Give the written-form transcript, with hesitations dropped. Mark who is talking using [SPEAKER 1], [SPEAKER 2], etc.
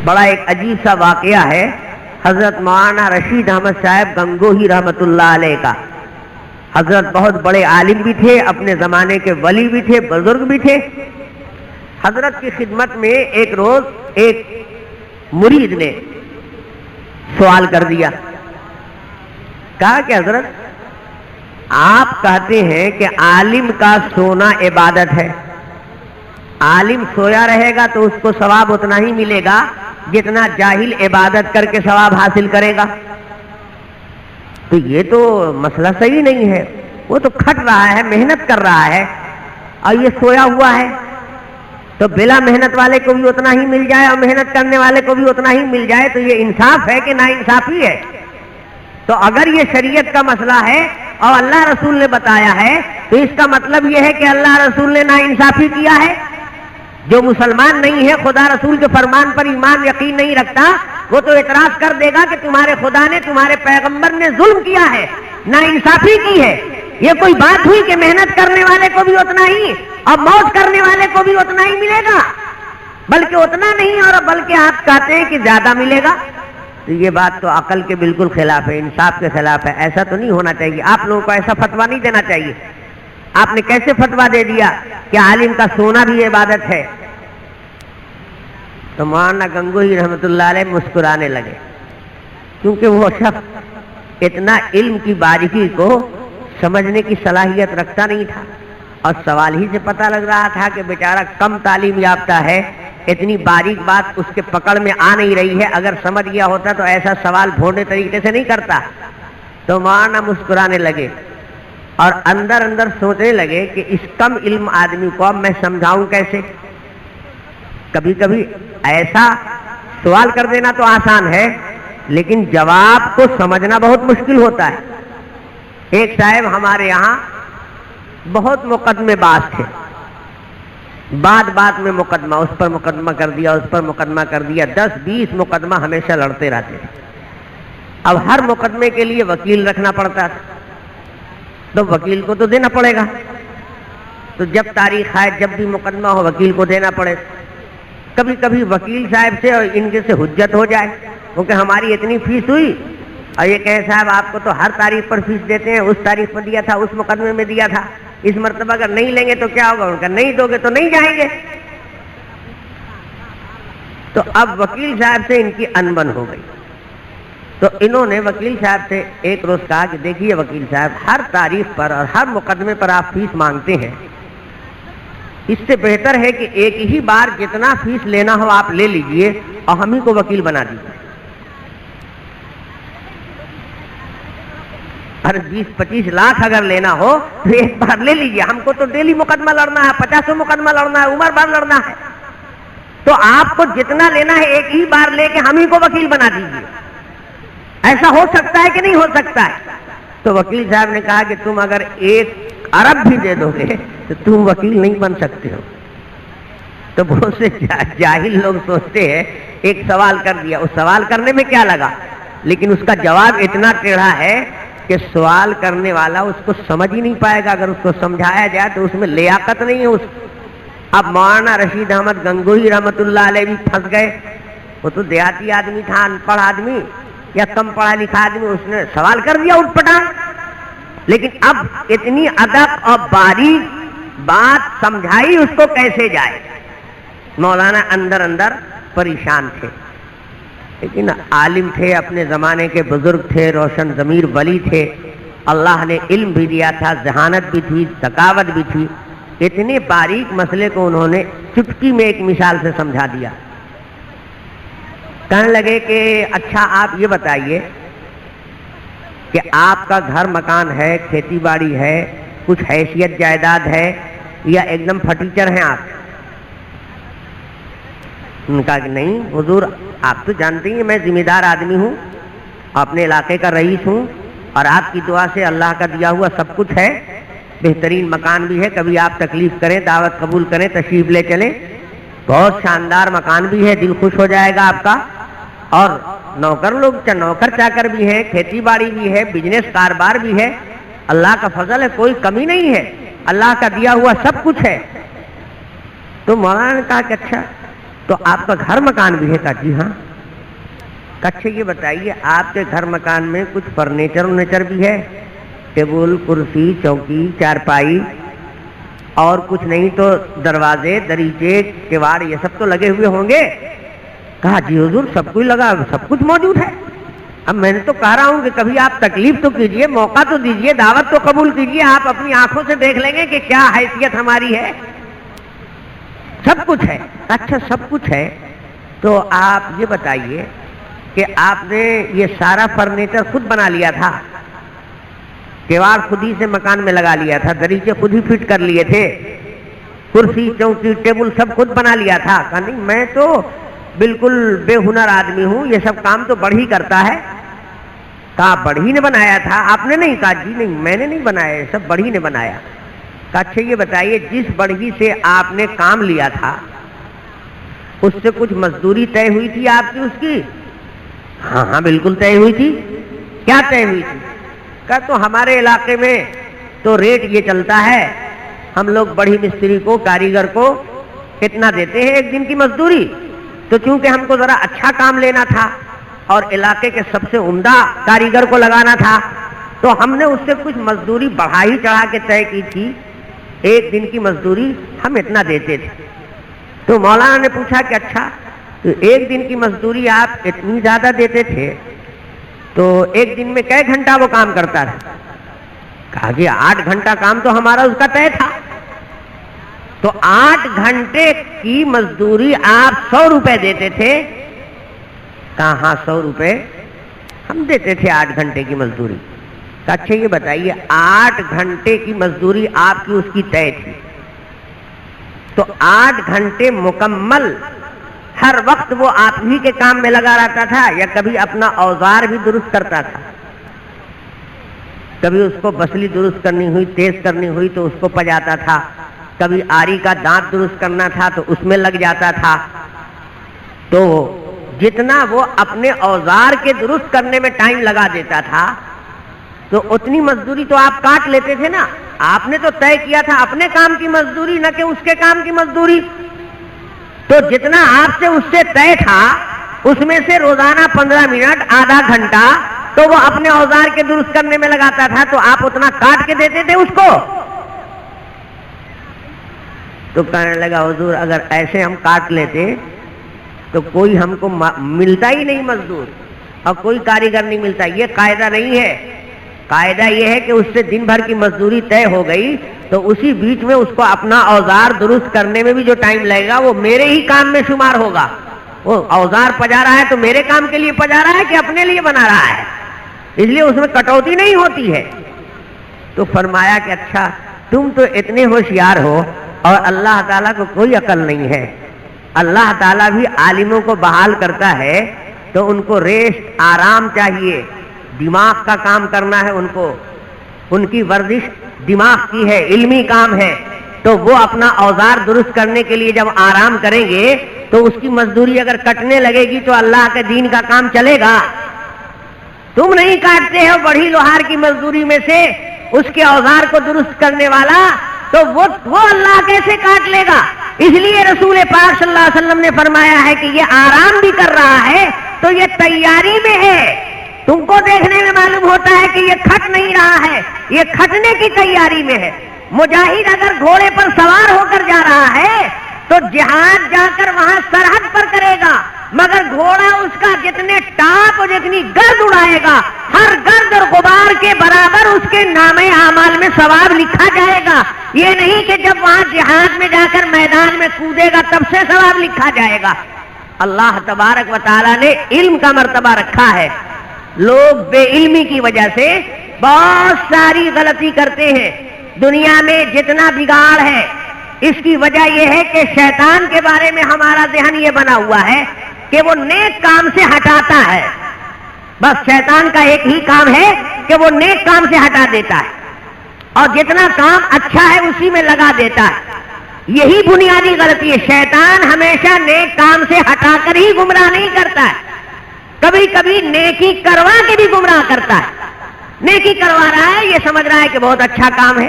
[SPEAKER 1] بڑا ایک عجیب سا واقعہ ہے حضرت مولانا رشید احمد صاحب گنگوہی رحمۃ اللہ علیہ کا۔ حضرت بہت بڑے عالم بھی تھے، اپنے زمانے کے ولی بھی تھے، بزرگ بھی تھے۔ حضرت کی خدمت میں ایک روز ایک مرید نے سوال کر دیا، کہا کہ حضرت آپ کہتے ہیں کہ عالم کا سونا عبادت ہے، عالم سویا رہے گا تو اس کو ثواب اتنا ہی ملے گا جتنا جاہل عبادت کر کے ثواب حاصل کرے گا، تو یہ تو مسئلہ صحیح نہیں ہے۔ وہ تو کھٹ رہا ہے، محنت کر رہا ہے، اور یہ سویا ہوا ہے، تو بلا محنت والے کو بھی اتنا ہی مل جائے اور محنت کرنے والے کو بھی اتنا ہی مل جائے، تو یہ انصاف ہے کہ نا انصافی ہے؟ تو اگر یہ شریعت کا مسئلہ ہے اور اللہ رسول نے بتایا ہے تو اس کا مطلب یہ ہے کہ اللہ رسول نے نا انصافی کیا ہے۔ جو مسلمان نہیں ہے، خدا رسول کے فرمان پر ایمان یقین نہیں رکھتا، وہ تو اعتراض کر دے گا کہ تمہارے خدا نے، تمہارے پیغمبر نے ظلم کیا ہے، نا انصافی کی ہے۔ یہ کوئی بات ہوئی کہ محنت کرنے والے کو بھی اتنا ہی اور موج کرنے والے کو بھی اتنا ہی ملے گا؟ بلکہ اتنا نہیں، اور بلکہ آپ کہتے ہیں کہ زیادہ ملے گا، تو یہ بات تو عقل کے بالکل خلاف ہے، انصاف کے خلاف ہے۔ ایسا تو نہیں ہونا چاہیے، آپ لوگوں کو ایسا فتویٰ نہیں دینا چاہیے۔ آپ نے کیسے فتویٰ دے دیا کہ عالم کا سونا بھی عبادت ہے؟ تو مولانا گنگوہی رحمۃ اللہ علیہ مسکرانے لگے، کیونکہ وہ شخص اتنا علم کی باریکی کو سمجھنے کی صلاحیت رکھتا نہیں تھا، اور سوال ہی سے پتہ لگ رہا تھا کہ بیچارہ کم تعلیم یافتہ ہے، اتنی باریک بات اس کے پکڑ میں آ نہیں رہی ہے، اگر سمجھ گیا ہوتا تو ایسا سوال بھونڈے طریقے سے نہیں کرتا۔ تو مولانا مسکرانے لگے اور اندر اندر سوچنے لگے کہ اس کم علم آدمی کو اب میں سمجھاؤں کیسے؟ کبھی کبھی ایسا سوال کر دینا تو آسان ہے، لیکن جواب کو سمجھنا بہت مشکل ہوتا ہے۔ ایک صاحب ہمارے یہاں بہت مقدمے باز تھے، بات بات میں مقدمہ، اس پر مقدمہ کر دیا، اس پر مقدمہ کر دیا، 10-20 مقدمہ ہمیشہ لڑتے رہتے تھے۔ اب ہر مقدمے کے لیے وکیل رکھنا پڑتا تھا، تو وکیل کو تو دینا پڑے گا، تو جب تاریخ آئے، جب بھی مقدمہ ہو وکیل کو دینا پڑے۔ کبھی کبھی وکیل صاحب سے اور ان کے سے حجت ہو جائے، کیونکہ ہماری اتنی فیس ہوئی، اور یہ کہیں صاحب آپ کو تو ہر تاریخ پر فیس دیتے ہیں، اس تاریخ پر دیا تھا، اس مقدمے میں دیا تھا، اس مرتبہ اگر نہیں لیں گے تو کیا ہوگا؟ ان کا نہیں دو گے تو نہیں جائیں گے۔ تو اب وکیل صاحب سے ان کی انبن ہو گئی، تو انہوں نے وکیل صاحب سے ایک روز کہا کہ دیکھیے وکیل صاحب، ہر تاریخ پر اور ہر مقدمے پر آپ فیس مانگتے ہیں، اس سے بہتر ہے کہ ایک ہی بار جتنا فیس لینا ہو آپ لے لیجئے اور ہم ہی کو وکیل بنا دیجیے۔ اور 20-25 لاکھ اگر لینا ہو تو ایک بار لے لیجئے، ہم کو تو ڈیلی مقدمہ لڑنا ہے، 50 مقدمہ لڑنا ہے، عمر بھر لڑنا ہے، تو آپ کو جتنا لینا ہے ایک ہی بار لے کے ہم ہی کو وکیل بنا دیجیے۔ ایسا ہو سکتا ہے کہ نہیں ہو سکتا ہے؟ تو وکیل صاحب نے کہا کہ تم اگر 1 ارب بھی دے دو گے تو تم وکیل نہیں بن سکتے ہو۔ تو بہت سے جاہل لوگ سوچتے ہیں ایک سوال کر دیا، اس سوال کرنے میں کیا لگا، لیکن اس کا جواب اتنا ٹیڑھا ہے کہ سوال کرنے والا اس کو سمجھ ہی نہیں پائے گا، اگر اس کو سمجھایا جائے تو اس میں لیاقت نہیں ہے اس۔ اب مولانا رشید احمد گنگوہی رحمۃ اللہ علیہ بھی پھنس گئے، وہ تو دیہاتی آدمی تھا، ان پڑھ آدمی یا کم پڑھا لکھا آدمی، اس نے سوال کر دیا اٹھ پٹانگ، لیکن اب اتنی ادب اور باریک بات سمجھائی اس کو کیسے جائے؟ مولانا اندر اندر پریشان تھے، لیکن عالم تھے، اپنے زمانے کے بزرگ تھے، روشن ضمیر ولی تھے، اللہ نے علم بھی دیا تھا، ذہانت بھی تھی، ذکاوت بھی تھی، اتنے باریک مسئلے کو انہوں نے چٹکی میں ایک مثال سے سمجھا دیا۔ کہنے لگے کہ اچھا آپ یہ بتائیے کہ آپ کا گھر مکان ہے، کھیتی باڑی ہے، کچھ حیثیت جائیداد ہے، یا ایک دم پھٹیچر ہیں آپ؟ ان کا کہ نہیں حضور، آپ تو جانتے ہیں میں ذمہ دار آدمی ہوں، اپنے علاقے کا رئیس ہوں، اور آپ کی دعا سے اللہ کا دیا ہوا سب کچھ ہے، بہترین مکان بھی ہے، کبھی آپ تکلیف کریں، دعوت قبول کریں، تشریف لے چلیں، بہت شاندار مکان بھی ہے، دل خوش ہو جائے گا آپ کا، اور نوکر لوگ نوکر چاکر بھی ہیں، کھیتی باڑی بھی ہے، بزنس کاروبار بھی ہے، اللہ کا فضل ہے، کوئی کمی نہیں ہے، اللہ کا دیا ہوا سب کچھ ہے۔ تو مولانا نے کہا کہ اچھا تو آپ کا گھر مکان بھی ہے؟ کہا جی ہاں۔ اچھا یہ بتائیے آپ کے گھر مکان میں کچھ فرنیچر بھی ہے؟ ٹیبل، کرسی، چوکی، چارپائی، اور کچھ نہیں تو دروازے، دریچے، کیواڑ، یہ سب تو لگے ہوئے ہوں گے؟ کہا جی حضور سب کچھ لگا، سب کچھ موجود ہے۔ اب میں نے تو کہہ رہا ہوں کہ کبھی آپ تکلیف تو کیجئے، موقع تو دیجئے، دعوت تو قبول کیجئے، آپ اپنی آنکھوں سے دیکھ لیں گے کہ کیا حیثیت ہماری ہے۔ سب کچھ ہے۔ اچھا سب کچھ ہے تو آپ یہ بتائیے کہ آپ نے یہ سارا فرنیچر خود بنا لیا تھا؟ کیواڑ خود ہی سے مکان میں لگا لیا تھا، دریچے خود ہی فٹ کر لیے تھے، کرسی، چوکی، ٹیبل سب خود بنا لیا تھا؟ کہا نہیں میں تو بالکل بے ہنر آدمی ہوں، یہ سب کام تو بڑھئی کرتا ہے۔ کہا بڑھئی نے بنایا تھا؟ آپ نے نہیں؟ کہا جی نہیں میں نے نہیں بنایا، یہ سب بڑھئی نے بنایا۔ کہا اچھا یہ بتائیے جس بڑھئی سے آپ نے کام لیا تھا اس سے کچھ مزدوری طے ہوئی تھی آپ کی اس کی؟ ہاں ہاں بالکل طے ہوئی تھی۔ کیا طے ہوئی تھی؟ کہا تو ہمارے علاقے میں تو ریٹ یہ چلتا ہے، ہم لوگ بڑھئی مستری کو، کاریگر کو کتنا دیتے ہیں ایک دن کی مزدوری، تو چونکہ ہم کو ذرا اچھا کام لینا تھا اور علاقے کے سب سے عمدہ کاریگر کو لگانا تھا تو ہم نے اس سے کچھ مزدوری بڑھا ہی چڑھا کے طے کی تھی، ایک دن کی مزدوری ہم اتنا دیتے تھے۔ تو مولانا نے پوچھا کہ اچھا تو ایک دن کی مزدوری آپ اتنی زیادہ دیتے تھے تو ایک دن میں کئے گھنٹہ وہ کام کرتا تھا؟ کہا کہ 8 گھنٹہ کام تو ہمارا اس کا طے تھا۔ تو 8 گھنٹے کی مزدوری آپ 100 روپے دیتے تھے؟ کہا ہاں 100 روپے ہم دیتے تھے 8 گھنٹے کی مزدوری۔ کہا اچھا یہ بتائیے 8 گھنٹے کی مزدوری آپ کی اس کی طے تھی تو 8 گھنٹے مکمل ہر وقت وہ آپ ہی کے کام میں لگا رہتا تھا یا کبھی اپنا اوزار بھی درست کرتا تھا؟ کبھی اس کو بسلی درست کرنی ہوئی، تیز کرنی ہوئی تو اس کو پجاتا تھا، کبھی آری کا دانت درست کرنا تھا تو اس میں لگ جاتا تھا۔ تو جتنا وہ اپنے اوزار کے درست کرنے میں ٹائم لگا دیتا تھا تو اتنی مزدوری تو آپ کاٹ لیتے تھے نا۔ آپ نے تو طے کیا تھا اپنے کام کی مزدوری نہ کہ اس کے کام کی مزدوری، تو جتنا آپ سے اس سے طے تھا اس میں سے روزانہ 15 منٹ، آدھا گھنٹہ تو وہ اپنے اوزار کے درست کرنے میں لگاتا تھا تو آپ اتنا کاٹ کے دیتے تھے اس کو؟ تو کہنے لگا حضور اگر ایسے ہم کاٹ لیتے تو کوئی ہم کو ملتا ہی نہیں مزدور اور کوئی کاریگر نہیں ملتا۔ یہ قاعدہ نہیں ہے، قاعدہ یہ ہے کہ اس سے دن بھر کی مزدوری طے ہو گئی تو اسی بیچ میں اس کو اپنا اوزار درست کرنے میں بھی جو ٹائم لگے گا وہ میرے ہی کام میں شمار ہوگا۔ وہ اوزار پجا رہا ہے تو میرے کام کے لیے پجا رہا ہے کہ اپنے لیے بنا رہا ہے، اس لیے اس میں کٹوتی نہیں ہوتی ہے۔ تو فرمایا کہ اچھا تم تو اتنے ہوشیار ہو اور اللہ تعالیٰ کو کوئی عقل نہیں ہے۔ اللہ تعالیٰ بھی عالموں کو بحال کرتا ہے تو ان کو ریسٹ، آرام چاہیے، دماغ کا کام کرنا ہے ان کو، ان کی ورزش دماغ کی ہے، علمی کام ہے، تو وہ اپنا اوزار درست کرنے کے لیے جب آرام کریں گے تو اس کی مزدوری اگر کٹنے لگے گی تو اللہ کے دین کا کام چلے گا۔ تم نہیں کاٹتے ہو بڑھی لوہار کی مزدوری میں سے اس کے اوزار کو درست کرنے والا، تو وہ اللہ کیسے کاٹ لے گا؟ اس لیے رسول پاک صلی اللہ علیہ وسلم نے فرمایا ہے کہ یہ آرام بھی کر رہا ہے تو یہ تیاری میں ہے۔ تم کو دیکھنے میں معلوم ہوتا ہے کہ یہ کھٹ نہیں رہا ہے، یہ کھٹنے کی تیاری میں ہے۔ مجاہد اگر گھوڑے پر سوار ہو کر جا رہا ہے تو جہاد جا کر وہاں سرحد پر کرے گا، مگر گھوڑا اس کا جتنے ٹاپ اور جتنی گرد اڑائے گا ہر گرد اور غبار کے برابر اس کے نامے اعمال میں ثواب لکھا جائے گا۔ یہ نہیں کہ جب وہاں جہاد میں جا کر میدان میں کودے گا تب سے ثواب لکھا جائے گا۔ اللہ تبارک و تعالیٰ نے علم کا مرتبہ رکھا ہے۔ لوگ بے علمی کی وجہ سے بہت ساری غلطی کرتے ہیں۔ دنیا میں جتنا بگاڑ ہے اس کی وجہ یہ ہے کہ شیطان کے بارے میں ہمارا ذہن یہ بنا ہوا ہے کہ وہ نیک کام سے ہٹاتا ہے۔ بس شیطان کا ایک ہی کام ہے کہ وہ نیک کام سے ہٹا دیتا ہے اور جتنا کام اچھا ہے اسی میں لگا دیتا ہے۔ یہی بنیادی غلطی ہے۔ شیطان ہمیشہ نیک کام سے ہٹا کر ہی گمراہ نہیں کرتا ہے، کبھی کبھی نیکی کروا کے بھی گمراہ کرتا ہے۔ نیکی کروا رہا ہے، یہ سمجھ رہا ہے کہ بہت اچھا کام ہے،